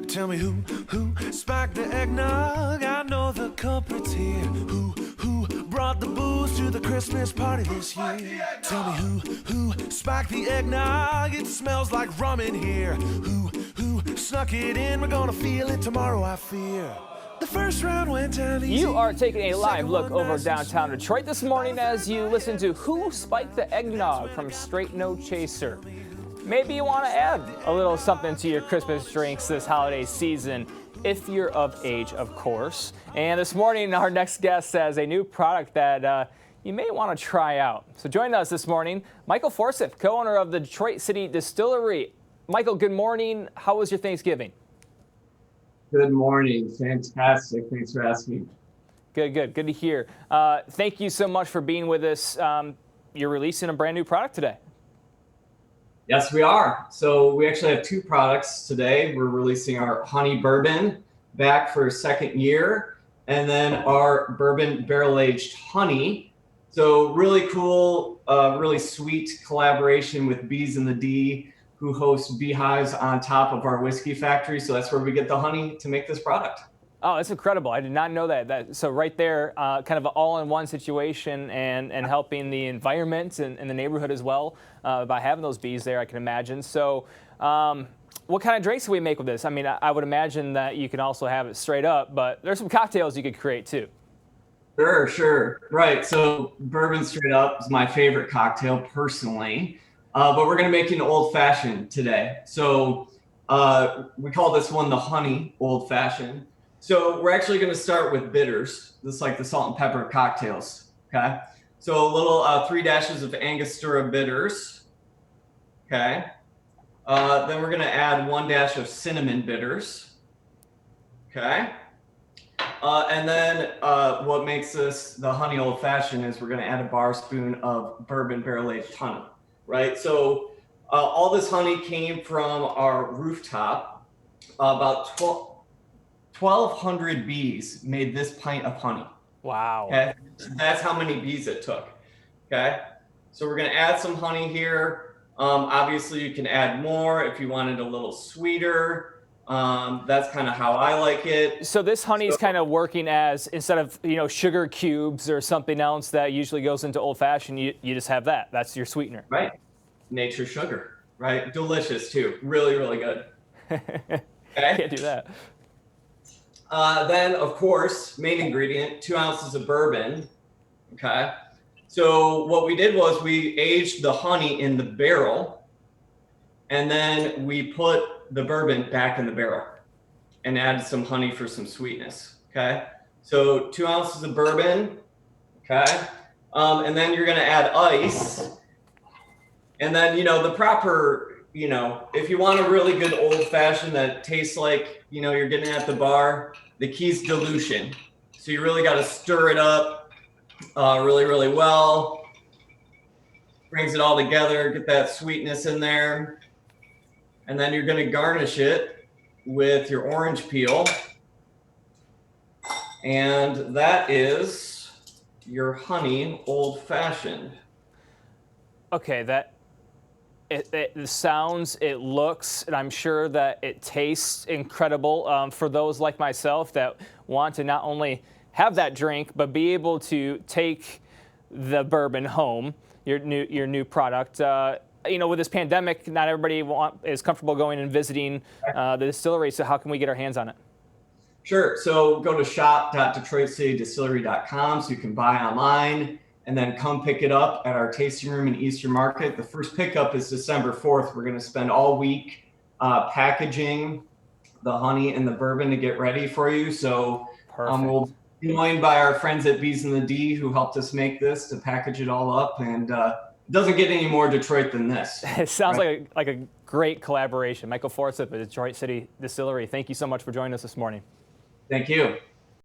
Tell me who spiked the eggnog? I know the culprit's here. Who brought the booze to the Christmas party this year? Tell me who spiked the eggnog? It smells like rum in here. Who snuck it in? We're gonna feel it tomorrow, I fear. The first round went down easy. You are taking a live look over downtown Detroit this morning as you listen to Who Spiked the Eggnog from Straight No Chaser. Maybe you want to add a little something to your Christmas drinks this holiday season, if you're of age, of course. And this morning, our next guest has a new product that you may want to try out. So joining us this morning, Michael Forsyth, co-owner of the Detroit City Distillery. Michael, good morning. How was your Thanksgiving? Good morning. Fantastic. Thanks for asking. Good to hear. Thank you so much for being with us. You're releasing a brand new product today. Yes, we are. So we actually have two products today. We're releasing our Honey Bourbon back for a second year, and then our Bourbon Barrel-Aged Honey. So really cool, really sweet collaboration with Bees in the D, who hosts beehives on top of our whiskey factory. So that's where we get the honey to make this product. Oh, that's incredible. I did not know that. So right there, kind of an all-in-one situation and helping the environment and the neighborhood as well by having those bees there, I can imagine. So what kind of drinks do we make with this? I mean, I would imagine that you can also have it straight up, but there's some cocktails you could create too. Sure. Right. So bourbon straight up is my favorite cocktail personally, but we're going to make an old fashioned today. So we call this one the Honey Old Fashioned. So we're actually going to start with bitters. This is like the salt and pepper cocktails. Okay. So a little 3 dashes of Angostura bitters. Okay. Then we're going to add 1 dash of cinnamon bitters. Okay. And then what makes this the Honey Old Fashioned is we're going to add a bar spoon of bourbon barrel-aged honey. Right. So all this honey came from our rooftop. About 1,200 bees made this pint of honey. Wow. Okay, that's how many bees it took. Okay, so we're gonna add some honey here. Obviously, you can add more if you wanted a little sweeter. That's kind of how I like it. So this honey is kind of working as, instead of sugar cubes or something else that usually goes into old fashioned, you just have that. That's your sweetener. Right. Nature sugar. Right. Delicious too. Really, really good. Okay. Can't do that. Then, of course, main ingredient, 2 ounces of bourbon. Okay. So what we did was we aged the honey in the barrel, and then we put the bourbon back in the barrel and added some honey for some sweetness. Okay. So 2 ounces of bourbon. Okay. And then you're going to add ice. And then, the proper, if you want a really good old fashioned that tastes like, you're getting at the bar, the key's dilution. So you really got to stir it up really, really well. Brings it all together, get that sweetness in there. And then you're going to garnish it with your orange peel. And that is your Honey Old Fashioned. Okay, It sounds, it looks, and I'm sure that it tastes incredible for those like myself that want to not only have that drink, but be able to take the bourbon home, your new product. With this pandemic, not everybody is comfortable going and visiting the distillery, so how can we get our hands on it? Sure. So go to shop.detroitcitydistillery.com so you can buy online. And then come pick it up at our tasting room in Eastern Market. The first pickup is December 4th. We're going to spend all week packaging the honey and the bourbon to get ready for you. So we'll be joined by our friends at Bees in the D who helped us make this to package it all up. And it doesn't get any more Detroit than this. It sounds like a great collaboration. Michael Forsyth at Detroit City Distillery, thank you so much for joining us this morning. Thank you.